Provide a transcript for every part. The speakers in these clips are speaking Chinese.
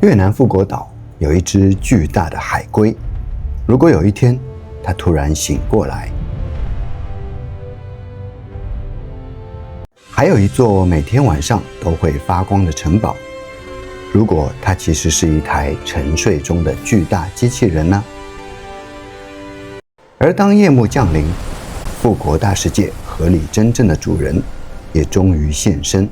越南富国岛有一只巨大的海龟，如果有一天它突然醒过来，还有一座每天晚上都会发光的城堡，如果它其实是一台沉睡中的巨大机器人呢？而当夜幕降临，富国大世界河里真正的主人也终于现身。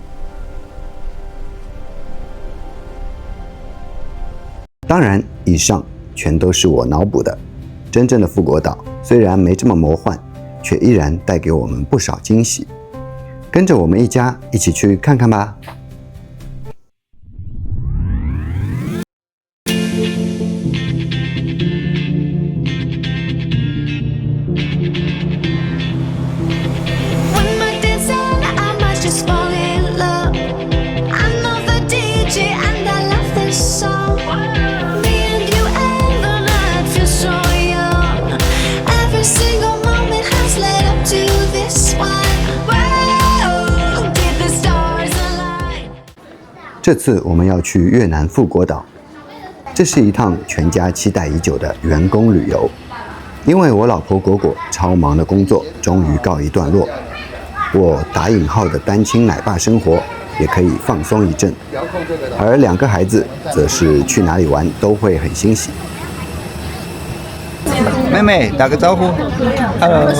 当然，以上全都是我脑补的。真正的富国岛虽然没这么魔幻，却依然带给我们不少惊喜。跟着我们一家一起去看看吧。这次我们要去越南富国岛，这是一趟全家期待已久的员工旅游。因为我老婆果果超忙的工作终于告一段落，我打引号的单亲奶爸生活也可以放松一阵，而2个孩子则是去哪里玩都会很欣喜。妹妹打个招呼 ，Hello。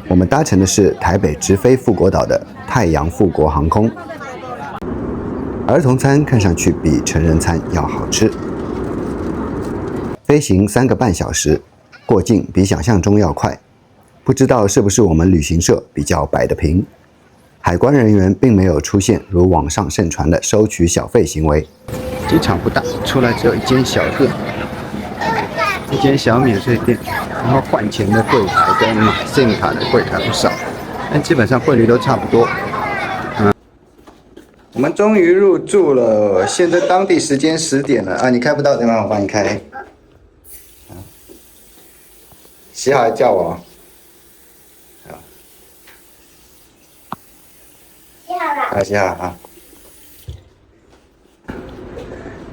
我们搭乘的是台北直飞富国岛的太阳富国航空。儿童餐看上去比成人餐要好吃。飞行3个半小时，过境比想象中要快。不知道是不是我们旅行社比较摆得平，海关人员并没有出现如网上盛传的收取小费行为。机场不大，出来只有一间小店，一间小免税店，然后换钱的柜台跟买 SIM 卡的柜台不少，但基本上汇率都差不多。我们终于入住了，现在当地时间10点了啊！你开不到对吗？我帮你开。洗好叫我。好。洗好了。啊，洗好啊。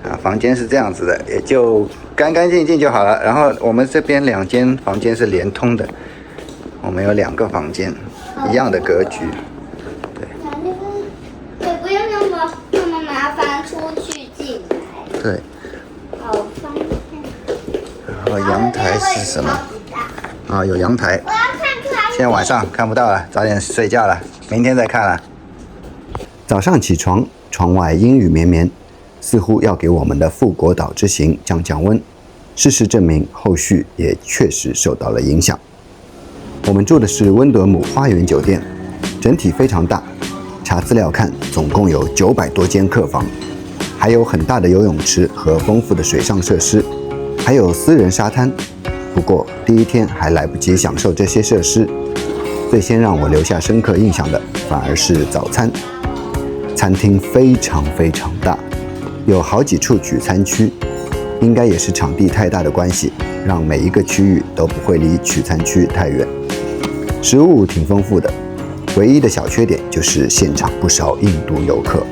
啊，房间是这样子的，也就干干净净就好了。然后我们这边2间房间是连通的，我们有2个房间，一样的格局。对，好方便。然后阳台是什么？啊，有阳台。现在晚上看不到了，早点睡觉了，明天再看了。早上起床，窗外阴雨绵绵，似乎要给我们的富国岛之行降温。事实证明，后续也确实受到了影响。我们住的是温德姆花园酒店，整体非常大。查资料看，总共有900多间客房。还有很大的游泳池和丰富的水上设施，还有私人沙滩。不过第一天还来不及享受这些设施，最先让我留下深刻印象的反而是早餐。餐厅非常大，有好几处取餐区，应该也是场地太大的关系，让每一个区域都不会离取餐区太远。食物挺丰富的，唯一的小缺点就是现场不少印度游客。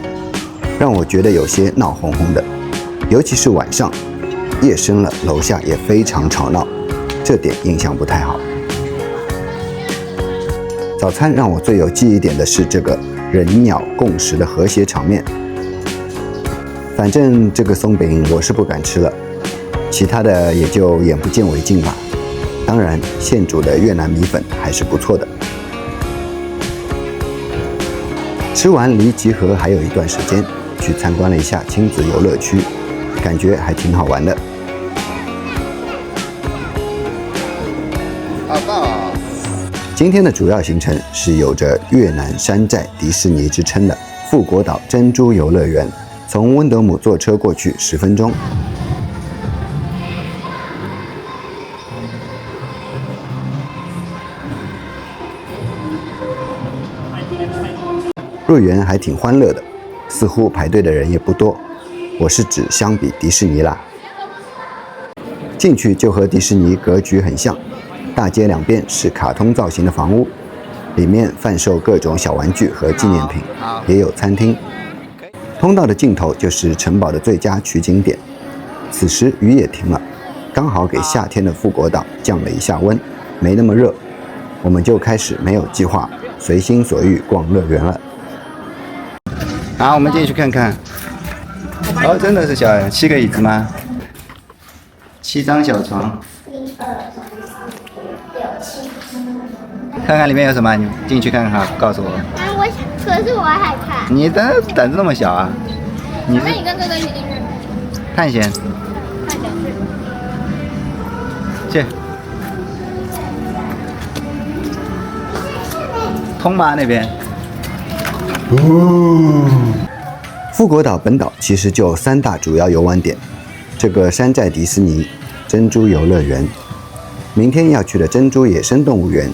让我觉得有些闹哄哄的，尤其是晚上，夜深了，楼下也非常吵闹，这点印象不太好。早餐让我最有记忆点的是这个人鸟共食的和谐场面。反正这个松饼我是不敢吃了，其他的也就眼不见为净吧。当然，现煮的越南米粉还是不错的。吃完离集合还有一段时间。去参观了一下亲子游乐区，感觉还挺好玩的。今天的主要行程是有着越南山寨迪士尼之称的富国岛珍珠游乐园，从温德姆坐车过去10分钟。入园还挺欢乐的。似乎排队的人也不多，我是指相比迪士尼啦。进去就和迪士尼格局很像，大街两边是卡通造型的房屋，里面贩售各种小玩具和纪念品，也有餐厅。通道的尽头就是城堡的最佳取景点。此时雨也停了，刚好给夏天的富国岛降了一下温，没那么热。我们就开始没有计划、随心所欲逛乐园了。好，我们进去看看。哦，真的是小人，7个椅子吗？7张小床。看看里面有什么，你进去看看，告诉我。可是我害怕。你的胆子那么小啊？那你跟哥哥一起进去。探险。去。通吗那边？富国岛本岛其实就3大主要游玩点，这个山寨迪士尼、珍珠游乐园，明天要去的珍珠野生动物园，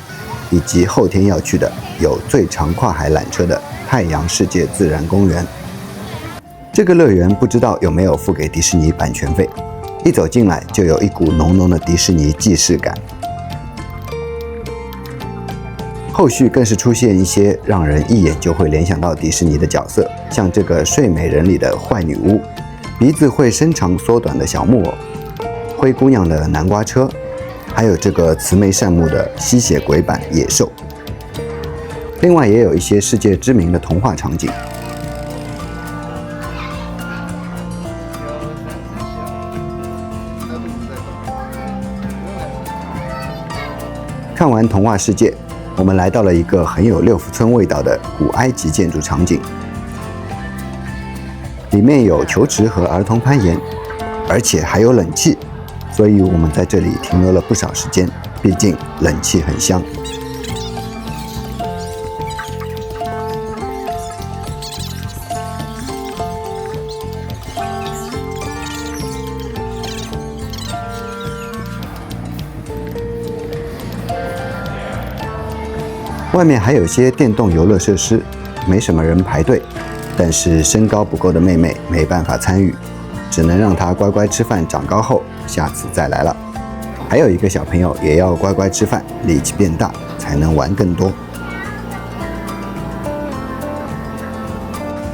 以及后天要去的有最长跨海缆车的太阳世界自然公园。这个乐园不知道有没有付给迪士尼版权费，一走进来就有一股浓浓的迪士尼既视感。后续更是出现一些让人一眼就会联想到迪士尼的角色，像这个《睡美人》里的坏女巫，鼻子会伸长缩短的小木偶，灰姑娘的南瓜车，还有这个慈眉善目的吸血鬼版野兽。另外也有一些世界知名的童话场景。看完童话世界，我们来到了一个很有六福村味道的古埃及建筑场景，里面有球池和儿童攀岩，而且还有冷气，所以我们在这里停留了不少时间，毕竟冷气很香。外面还有些电动游乐设施，没什么人排队，但是身高不够的妹妹没办法参与，只能让她乖乖吃饭，长高后下次再来了。还有一个小朋友也要乖乖吃饭，力气变大才能玩更多。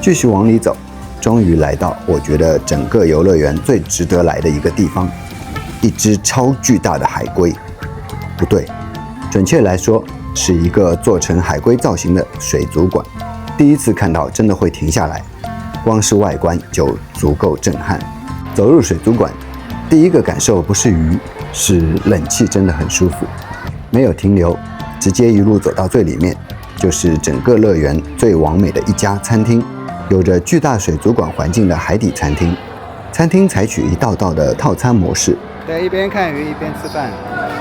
继续往里走，终于来到我觉得整个游乐园最值得来的一个地方，一只超巨大的海龟。不对，准确来说是一个做成海龟造型的水族馆。第一次看到真的会停下来，光是外观就足够震撼。走入水族馆，第一个感受不是鱼，是冷气真的很舒服。没有停留，直接一路走到最里面，就是整个乐园最完美的一家餐厅，有着巨大水族馆环境的海底餐厅。餐厅采取一道道的套餐模式，对，一边看鱼一边吃饭。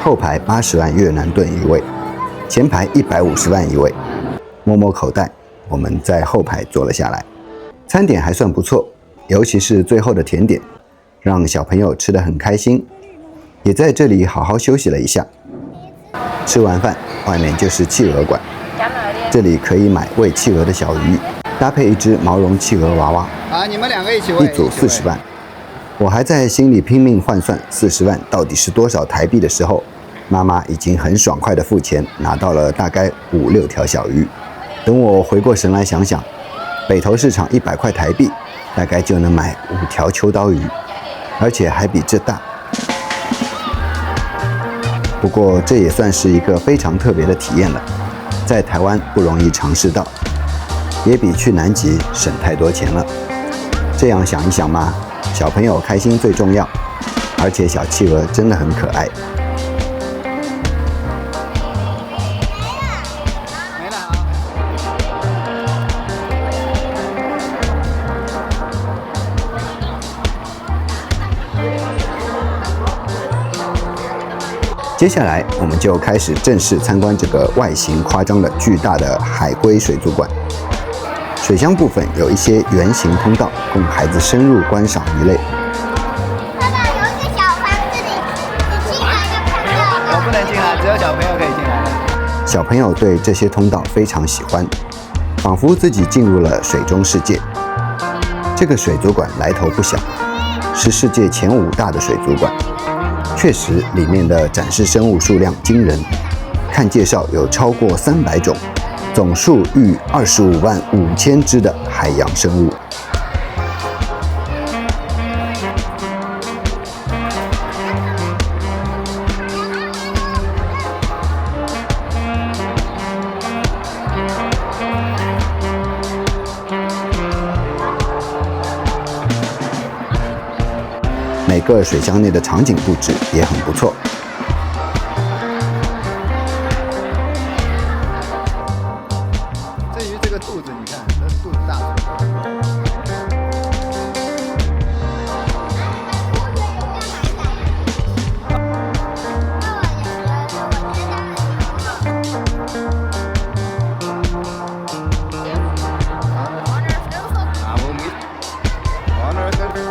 后排80万越南盾一位，前排150万一位。摸摸口袋，我们在后排坐了下来。餐点还算不错，尤其是最后的甜点，让小朋友吃得很开心，也在这里好好休息了一下。吃完饭，外面就是企鹅馆，这里可以买喂企鹅的小鱼，搭配一只毛绒企鹅娃娃。啊，你们2个一起喂。一组40万。我还在心里拼命换算40万到底是多少台币的时候，妈妈已经很爽快地付钱，拿到了大概5、6条小鱼。等我回过神来想想，北投市场100块台币，大概就能买5条秋刀鱼，而且还比这大。不过这也算是一个非常特别的体验了，在台湾不容易尝试到，也比去南极省太多钱了。这样想一想嘛，小朋友开心最重要，而且小企鹅真的很可爱。接下来我们就开始正式参观这个外形夸张的巨大的海龟水族馆。水箱部分有一些圆形通道，供孩子深入观赏鱼类。爸爸，有一个小房子里，你进来要看到的。我不能进来，只有小朋友可以进来。小朋友对这些通道非常喜欢，仿佛自己进入了水中世界。这个水族馆来头不小，是世界前5大的水族馆。确实，里面的展示生物数量惊人，看介绍有超过300种，总数逾25万5千只的海洋生物。每个水箱内的场景布置也很不错。至于这个肚子，你看，这肚子大。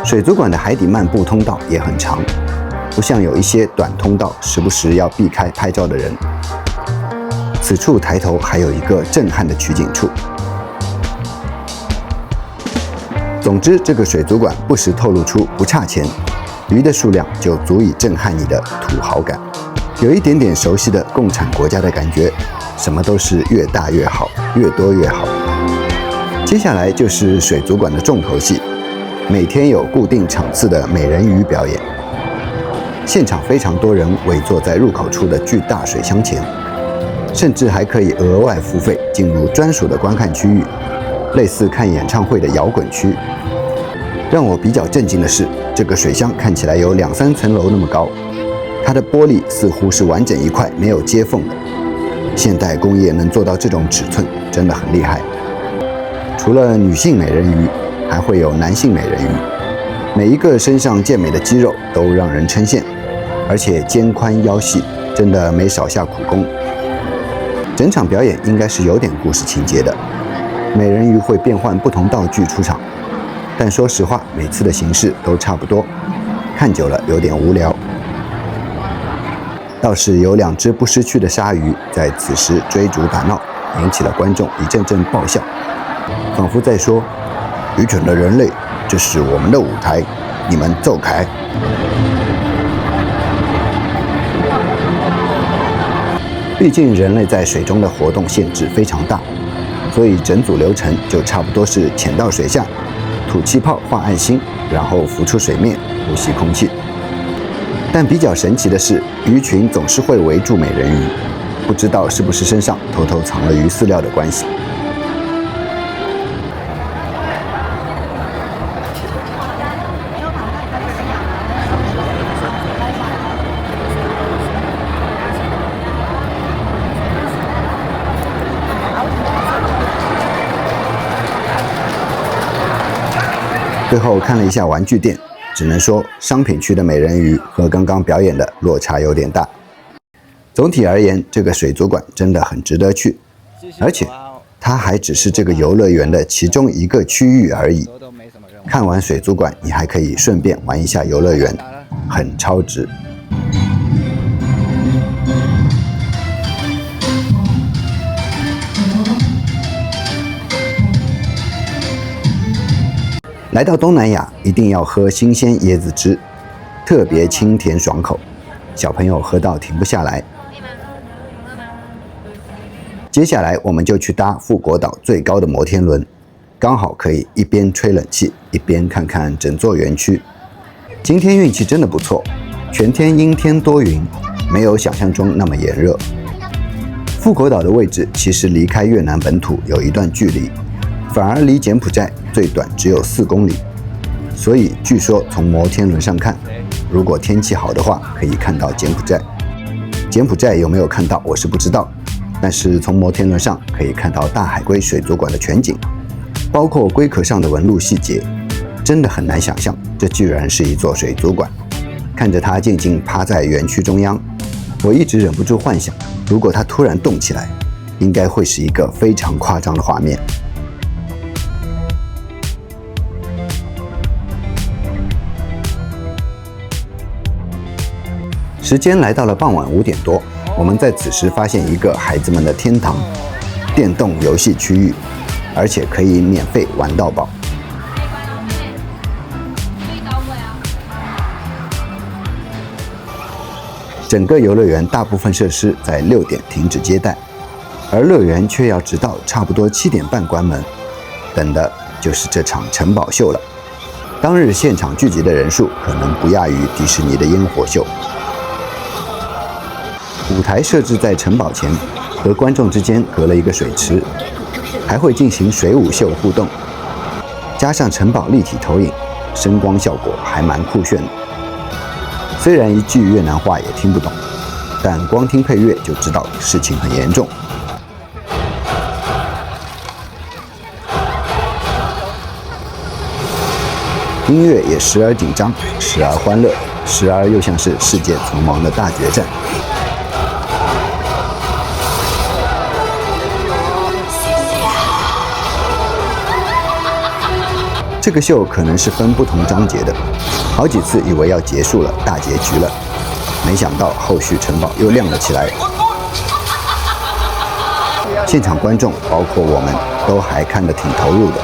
水族馆的海底漫步通道也很长，不像有一些短通道时不时要避开拍照的人。此处抬头还有一个震撼的取景处。总之，这个水族馆不时透露出不差钱，鱼的数量就足以震撼你的土豪感，有一点点熟悉的共产国家的感觉，什么都是越大越好，越多越好。接下来就是水族馆的重头戏。每天有固定场次的美人鱼表演，现场非常多人围坐在入口处的巨大水箱前，甚至还可以额外付费进入专属的观看区域，类似看演唱会的摇滚区。让我比较震惊的是，这个水箱看起来有2-3层楼那么高，它的玻璃似乎是完整一块没有接缝的。现代工业能做到这种尺寸，真的很厉害。除了女性美人鱼，还会有男性美人鱼，每一个身上健美的肌肉都让人称羡，而且肩宽腰细，真的没少下苦功。整场表演应该是有点故事情节的，美人鱼会变换不同道具出场，但说实话，每次的形式都差不多，看久了有点无聊。倒是有2只不识趣的鲨鱼在此时追逐打闹，引起了观众一阵阵爆笑，仿佛在说：愚蠢的人类，这是我们的舞台，你们走开。毕竟人类在水中的活动限制非常大，所以整组流程就差不多是潜到水下，吐气泡画爱心，然后浮出水面呼吸空气。但比较神奇的是，鱼群总是会围住美人鱼，不知道是不是身上偷偷藏了鱼饲料的关系。最后看了一下玩具店，只能说商品区的美人鱼和刚刚表演的落差有点大。总体而言，这个水族馆真的很值得去，而且它还只是这个游乐园的其中一个区域而已。看完水族馆，你还可以顺便玩一下游乐园，很超值。来到东南亚，一定要喝新鲜椰子汁，特别清甜爽口，小朋友喝到停不下来。接下来我们就去搭富国岛最高的摩天轮，刚好可以一边吹冷气，一边看看整座园区。今天运气真的不错，全天阴天多云，没有想象中那么炎热。富国岛的位置其实离开越南本土有一段距离，反而离柬埔寨最短只有4公里，所以据说从摩天轮上看，如果天气好的话，可以看到柬埔寨。柬埔寨有没有看到我是不知道，但是从摩天轮上可以看到大海龟水族馆的全景，包括龟壳上的纹路细节，真的很难想象这居然是一座水族馆。看着它静静趴在园区中央，我一直忍不住幻想，如果它突然动起来，应该会是一个非常夸张的画面。时间来到了傍晚5点多，我们在此时发现一个孩子们的天堂——电动游戏区域，而且可以免费玩到饱。整个游乐园大部分设施在6点停止接待，而乐园却要直到差不多7点半关门，等的就是这场城堡秀了。当日现场聚集的人数可能不亚于迪士尼的烟火秀。舞台设置在城堡前，和观众之间隔了一个水池，还会进行水舞秀互动，加上城堡立体投影，声光效果还蛮酷炫的。虽然一句越南话也听不懂，但光听配乐就知道事情很严重。音乐也时而紧张，时而欢乐，时而又像是世界存亡的大决战。这个秀可能是分不同章节的，好几次以为要结束了，大结局了，没想到后续城堡又亮了起来。现场观众，包括我们，都还看得挺投入的。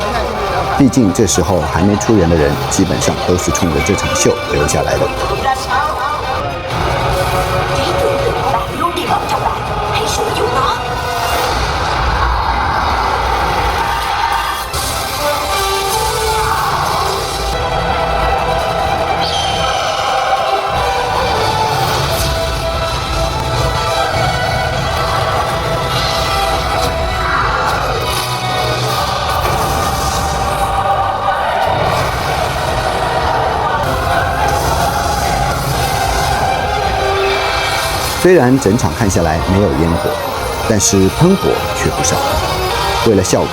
毕竟这时候还没出园的人，基本上都是冲着这场秀留下来的。虽然整场看下来没有烟火，但是喷火却不少。为了效果，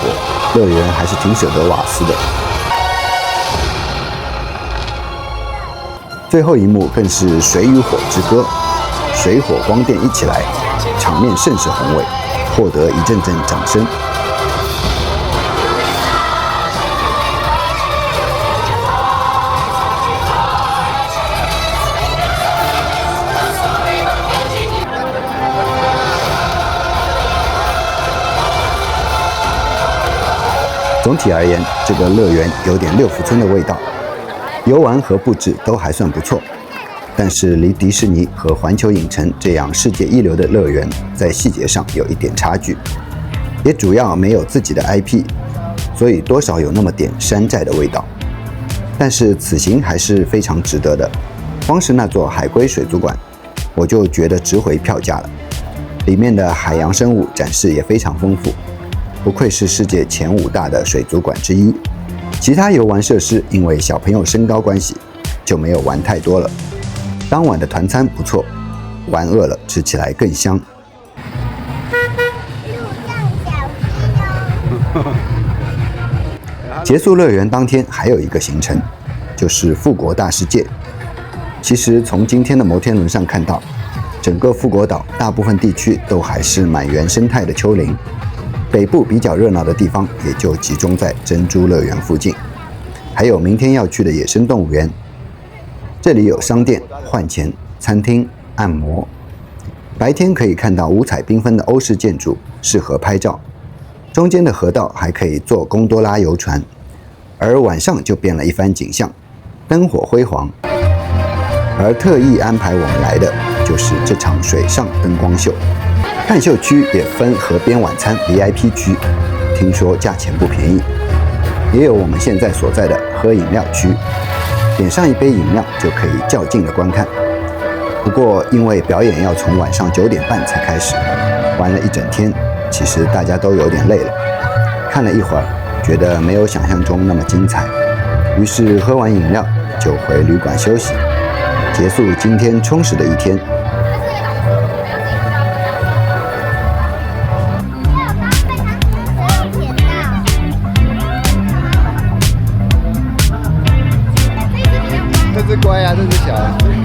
乐园还是挺舍得瓦斯的。最后一幕更是水与火之歌，水火光电一起来，场面甚是宏伟，获得一阵阵掌声。总体而言，这个乐园有点六福村的味道，游玩和布置都还算不错，但是离迪士尼和环球影城这样世界一流的乐园在细节上有一点差距，也主要没有自己的 IP， 所以多少有那么点山寨的味道。但是此行还是非常值得的，光是那座海龟水族馆，我就觉得值回票价了。里面的海洋生物展示也非常丰富。不愧是世界前5大的水族馆之一，其他游玩设施因为小朋友身高关系，就没有玩太多了。当晚的团餐不错，玩饿了吃起来更香。结束乐园当天还有一个行程，就是富国大世界。其实从今天的摩天轮上看到，整个富国岛大部分地区都还是满原生态的丘陵。北部比较热闹的地方也就集中在珍珠乐园附近，还有明天要去的野生动物园。这里有商店、换钱、餐厅、按摩。白天可以看到五彩缤纷的欧式建筑，适合拍照。中间的河道还可以坐贡多拉游船，而晚上就变了一番景象，灯火辉煌。而特意安排我们来的就是这场水上灯光秀。看秀区也分河边晚餐 VIP 区，听说价钱不便宜。也有我们现在所在的喝饮料区，点上一杯饮料就可以较近的观看。不过因为表演要从晚上9点半才开始，玩了一整天，其实大家都有点累了。看了一会儿，觉得没有想象中那么精彩，于是喝完饮料就回旅馆休息，结束今天充实的一天。这只乖啊，这只小。